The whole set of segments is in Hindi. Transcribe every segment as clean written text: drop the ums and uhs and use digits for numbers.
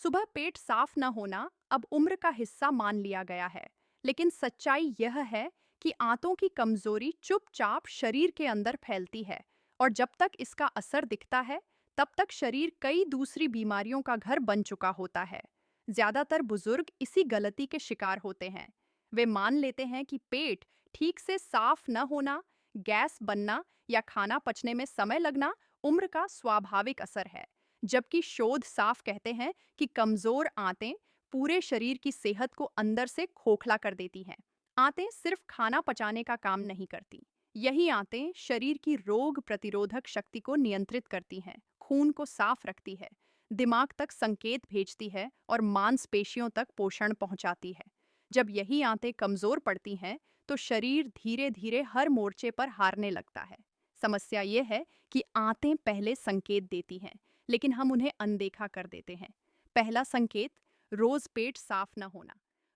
सुबह पेट साफ न होना अब उम्र का हिस्सा मान लिया गया है, लेकिन सच्चाई यह है कि आंतों की कमजोरी चुपचाप शरीर के अंदर फैलती है और जब तक इसका असर दिखता है, तब तक शरीर कई दूसरी बीमारियों का घर बन चुका होता है। ज्यादातर बुजुर्ग इसी गलती के शिकार होते हैं। वे मान लेते हैं कि पेट ठीक से साफ न होना, गैस बनना या खाना पचने में समय लगना उम्र का स्वाभाविक असर है, जबकि शोध साफ कहते हैं कि कमजोर आंतें पूरे शरीर की सेहत को अंदर से खोखला कर देती हैं। आंतें सिर्फ खाना पचाने का काम नहीं करती। यही आंतें शरीर की रोग प्रतिरोधक शक्ति को नियंत्रित करती हैं, खून को साफ रखती है, दिमाग तक संकेत भेजती है और मांसपेशियों तक पोषण पहुंचाती है। जब यही आंतें कमजोर पड़ती हैं, तो शरीर धीरे धीरे हर मोर्चे पर हारने लगता है। समस्या ये है कि आंतें पहले संकेत देती हैं, लेकिन हम उन्हें अनदेखा कर देते हैं। पहला संकेत, रोज पेट साफ न होना।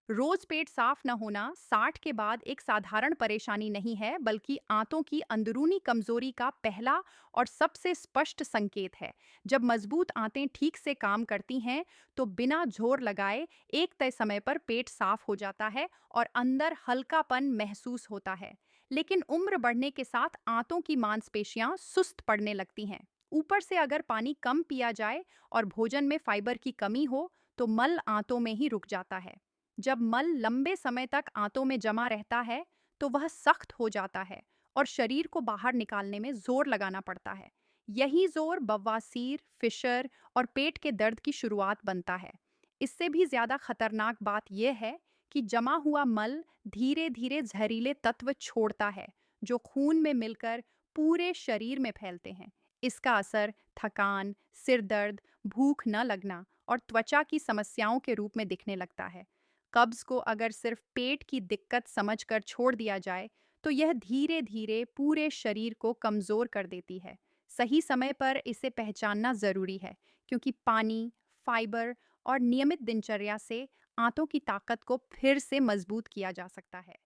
रोज पेट साफ न होना 60 के बाद एक साधारण परेशानी नहीं है, बल्कि आंतों की अंदरूनी कमजोरी का पहला और सबसे स्पष्ट संकेत है। जब मजबूत आंतें ठीक से काम करती हैं, तो बिना जोर लगाए एक तय समय पर पेट साफ हो जाता है और अंदर हल्कापन महसूस होता है। लेकिन उम्र बढ़ने के साथ आंतों की मांसपेशियां सुस्त पड़ने लगती हैं। ऊपर से अगर पानी कम पिया जाए और भोजन में फाइबर की कमी हो, तो मल आंतों में ही रुक जाता है। जब मल लंबे समय तक आंतों में जमा रहता है, तो वह सख्त हो जाता है और शरीर को बाहर निकालने में जोर लगाना पड़ता है। यही जोर बवासीर, फिशर और पेट के दर्द की शुरुआत बनता है। इससे भी ज्यादा खतरनाक बात यह है कि जमा हुआ मल धीरे धीरे जहरीले तत्व छोड़ता है, जो खून में मिलकर पूरे शरीर में फैलते हैं। इसका असर थकान, सिर दर्द, भूख न लगना और त्वचा की समस्याओं के रूप में दिखने लगता है। कब्ज को अगर सिर्फ पेट की दिक्कत समझकर छोड़ दिया जाए, तो यह धीरे धीरे पूरे शरीर को कमजोर कर देती है। सही समय पर इसे पहचानना जरूरी है, क्योंकि पानी, फाइबर और नियमित दिनचर्या से आंतों की ताकत को फिर से मजबूत किया जा सकता है।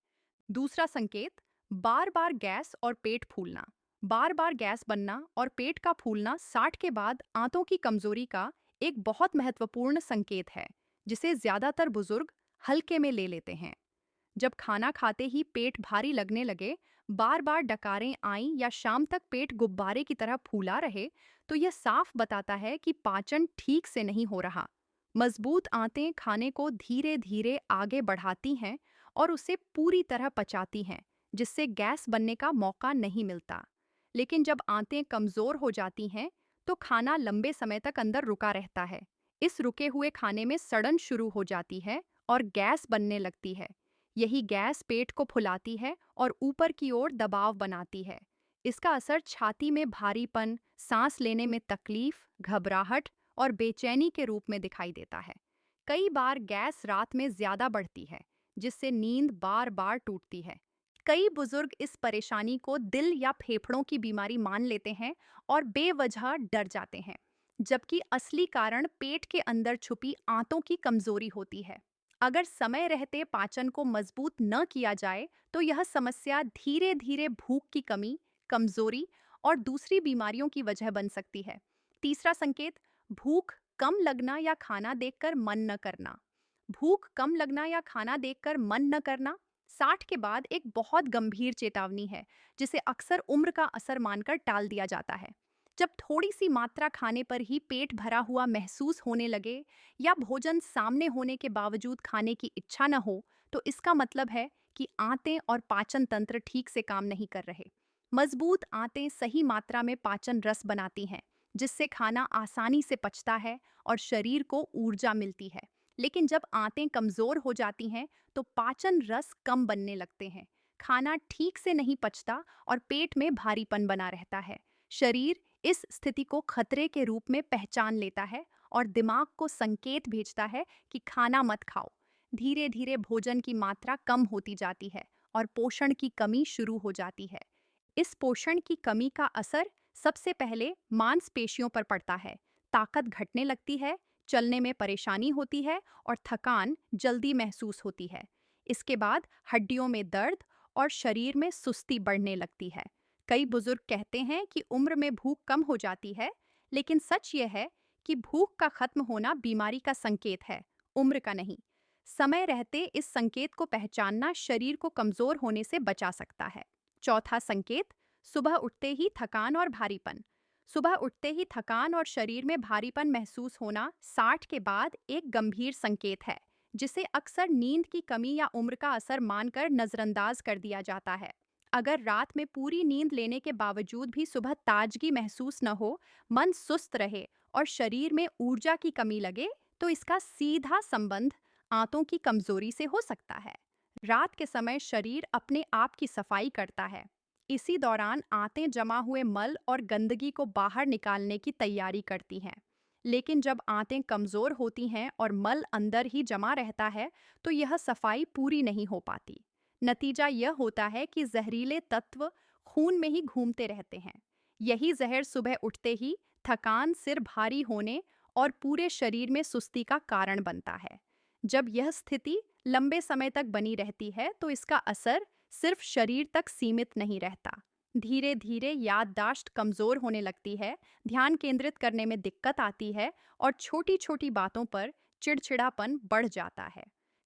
दूसरा संकेत, बार बार गैस और पेट फूलना। बार बार गैस बनना और पेट का फूलना 60 के बाद आंतों की कमजोरी का एक बहुत महत्वपूर्ण संकेत है, जिसे ज्यादातर बुजुर्ग हल्के में ले लेते हैं। जब खाना खाते ही पेट भारी लगने लगे, बार बार डकारें आईं या शाम तक पेट गुब्बारे की तरह फूला रहे, तो यह साफ बताता है कि पाचन ठीक से नहीं हो रहा। मजबूत आंतें खाने को धीरे धीरे आगे बढ़ाती हैं और उसे पूरी तरह पचाती हैं, जिससे गैस बनने का मौका नहीं मिलता। लेकिन जब आंतें कमजोर हो जाती हैं, तो खाना लंबे समय तक अंदर रुका रहता है। इस रुके हुए खाने में सड़न शुरू हो जाती है और गैस बनने लगती है। यही गैस पेट को फुलाती है और ऊपर की ओर दबाव बनाती है। इसका असर छाती में भारीपन, सांस लेने में तकलीफ, घबराहट और बेचैनी के रूप में दिखाई देता है। कई बार गैस रात में ज्यादा बढ़ती है, जिससे नींद बार बार टूटती है। कई बुजुर्ग इस परेशानी को दिल या फेफड़ों की बीमारी मान लेते हैं और बेवजह डर जाते हैं, जबकि असली कारण पेट के अंदर छुपी आंतों की कमजोरी होती है। अगर समय रहते पाचन को मजबूत न किया जाए, तो यह समस्या धीरे धीरे भूख की कमी, कमजोरी और दूसरी बीमारियों की वजह बन सकती है। तीसरा संकेत, भूख कम लगना या खाना देखकर मन न करना। भूख कम लगना या खाना देखकर मन न करना 60 के बाद एक बहुत गंभीर चेतावनी है, जिसे अक्सर उम्र का असर मानकर टाल दिया जाता है। जब थोड़ी सी मात्रा खाने पर ही पेट भरा हुआ महसूस होने लगे या भोजन सामने होने के बावजूद खाने की इच्छा न हो, तो इसका मतलब है कि आंतें और पाचन तंत्र ठीक से काम नहीं कर रहे। मजबूत आंतें सही मात्रा में पाचन रस बनाती हैं, जिससे खाना आसानी से पचता है और शरीर को ऊर्जा मिलती है। लेकिन जब आंतें कमजोर हो जाती हैं, तो पाचन रस कम बनने लगते हैं, खाना ठीक से नहीं पचता और पेट में भारीपन बना रहता है। शरीर इस स्थिति को खतरे के रूप में पहचान लेता है और दिमाग को संकेत भेजता है कि खाना मत खाओ। धीरे धीरे भोजन की मात्रा कम होती जाती है और पोषण की कमी शुरू हो जाती है। इस पोषण की कमी का असर सबसे पहले मांसपेशियों पर पड़ता है। ताकत घटने लगती है, चलने में परेशानी होती है और थकान जल्दी महसूस होती है। इसके बाद हड्डियों में दर्द और शरीर में सुस्ती बढ़ने लगती है। कई बुजुर्ग कहते हैं कि उम्र में भूख कम हो जाती है, लेकिन सच यह है कि भूख का खत्म होना बीमारी का संकेत है, उम्र का नहीं। समय रहते इस संकेत को पहचानना शरीर को कमजोर होने से बचा सकता है। चौथा संकेत, सुबह उठते ही थकान और भारीपन। सुबह उठते ही थकान और शरीर में भारीपन महसूस होना 60 के बाद एक गंभीर संकेत है, जिसे अक्सर नींद की कमी या उम्र का असर मानकर नजरअंदाज कर दिया जाता है। अगर रात में पूरी नींद लेने के बावजूद भी सुबह ताजगी महसूस न हो, मन सुस्त रहे और शरीर में ऊर्जा की कमी लगे, तो इसका सीधा संबंध आंतों की कमजोरी से हो सकता है। रात के समय शरीर अपने आप की सफाई करता है। इसी दौरान आंतें जमा हुए मल और गंदगी को बाहर निकालने की तैयारी करती हैं। लेकिन जब आंतें कमजोर होती हैं और मल अंदर ही जमा रहता है, तो यह सफाई पूरी नहीं हो पाती। नतीजा यह होता है कि जहरीले तत्व खून में ही घूमते रहते हैं। यही जहर सुबह उठते ही थकान, सिर भारी होने और पूरे शरीर में सुस्ती का कारण बनता है। जब यह स्थिति लंबे समय तक बनी रहती है, तो इसका असर सिर्फ शरीर तक सीमित नहीं रहता। धीरे धीरे याददाश्त कमजोर होने लगती है, ध्यान केंद्रित करने में दिक्कत आती है और छोटी छोटी बातों पर चिड़चिड़ापन बढ़ जाता है।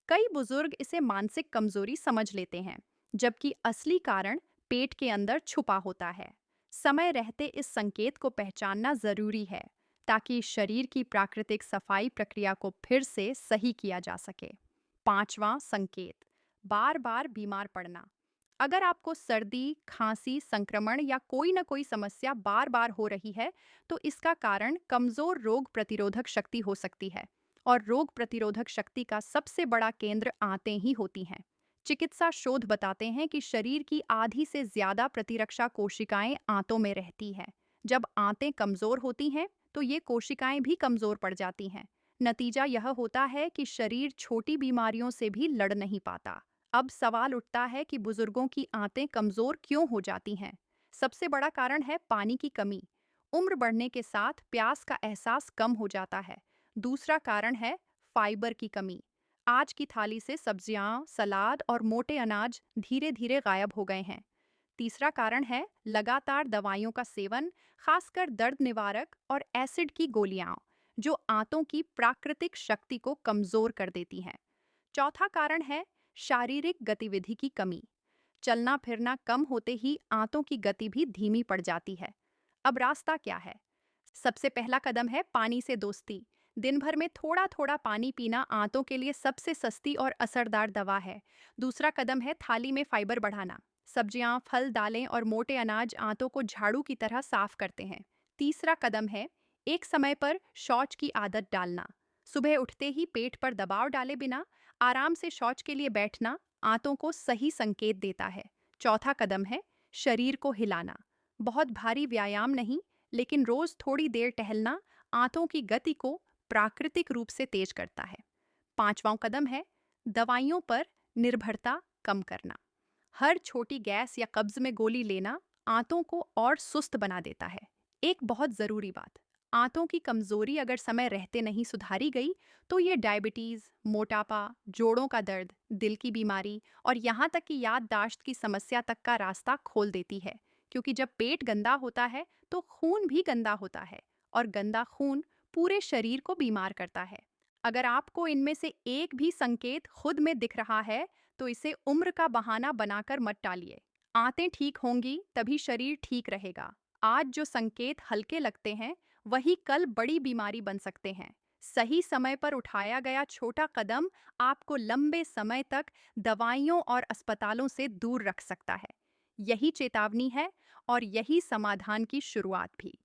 कई बुजुर्ग इसे मानसिक कमजोरी समझ लेते हैं, जबकि असली कारण पेट के अंदर छुपा होता है। समय रहते इस संकेत को पहचानना जरूरी है, ताकि शरीर की प्राकृतिक सफाई प्रक्रिया को फिर से सही किया जा सके। पांचवां संकेत, बार बार बीमार पड़ना। अगर आपको सर्दी, खांसी, संक्रमण या कोई न कोई समस्या बार बार हो रही है, तो इसका कारण कमजोर रोग प्रतिरोधक शक्ति हो सकती है। और रोग प्रतिरोधक शक्ति का सबसे बड़ा केंद्र आंतें ही होती हैं। चिकित्सा शोध बताते हैं कि शरीर की आधी से ज्यादा प्रतिरक्षा कोशिकाएं आंतों में रहती हैं। जब आंतें कमजोर होती हैं, तो ये कोशिकाएं भी कमजोर पड़ जाती हैं। नतीजा यह होता है कि शरीर छोटी बीमारियों से भी लड़ नहीं पाता। अब सवाल उठता है कि बुजुर्गों की आंतें कमजोर क्यों हो जाती हैं? सबसे बड़ा कारण है पानी की कमी। उम्र बढ़ने के साथ प्यास का एहसास कम हो जाता है। दूसरा कारण है फाइबर की कमी। आज की थाली से सब्जियां, सलाद और मोटे अनाज धीरे धीरे गायब हो गए हैं। तीसरा कारण है लगातार दवाइयों का सेवन, खासकर दर्द निवारक और एसिड की गोलियां, जो आंतों की प्राकृतिक शक्ति को कमजोर कर देती हैं। चौथा कारण है शारीरिक गतिविधि की कमी। चलना फिरना कम होते ही आंतों की गति भी धीमी पड़ जाती है। अब रास्ता क्या है? सबसे पहला कदम है पानी से दोस्ती। दिन भर में थोड़ा थोड़ा पानी पीना आंतों के लिए सबसे सस्ती और असरदार दवा है। दूसरा कदम है थाली में फाइबर बढ़ाना। सब्जियां, फल, दालें और मोटे अनाज आंतों को झाड़ू की तरह साफ करते हैं। तीसरा कदम है एक समय पर शौच की आदत डालना। सुबह उठते ही पेट पर दबाव डाले बिना आराम से शौच के लिए बैठना आंतों को सही संकेत देता है। चौथा कदम है शरीर को हिलाना। बहुत भारी व्यायाम नहीं, लेकिन रोज थोड़ी देर टहलना आंतों की गति को प्राकृतिक रूप से तेज करता है। पांचवां कदम है दवाइयों पर निर्भरता कम करना। हर छोटी गैस या कब्ज में गोली लेना आंतों को और सुस्त बना देता है। एक बहुत जरूरी बात, आंतों की कमजोरी अगर समय रहते नहीं सुधारी गई, तो ये डायबिटीज, मोटापा, जोड़ों का दर्द, दिल की बीमारी और यहाँ तक कि याददाश्त की समस्या तक का रास्ता खोल देती है। क्योंकि जब पेट गंदा होता है, तो खून भी गंदा होता है और गंदा खून पूरे शरीर को बीमार करता है। अगर आपको इनमें से एक भी संकेत खुद में दिख रहा है, तो इसे उम्र का बहाना बनाकर मत टालिए। आंतें ठीक होंगी तभी शरीर ठीक रहेगा। आज जो संकेत हल्के लगते हैं, वही कल बड़ी बीमारी बन सकते हैं। सही समय पर उठाया गया छोटा कदम आपको लंबे समय तक दवाइयों और अस्पतालों से दूर रख सकता है। यही चेतावनी है और यही समाधान की शुरुआत भी।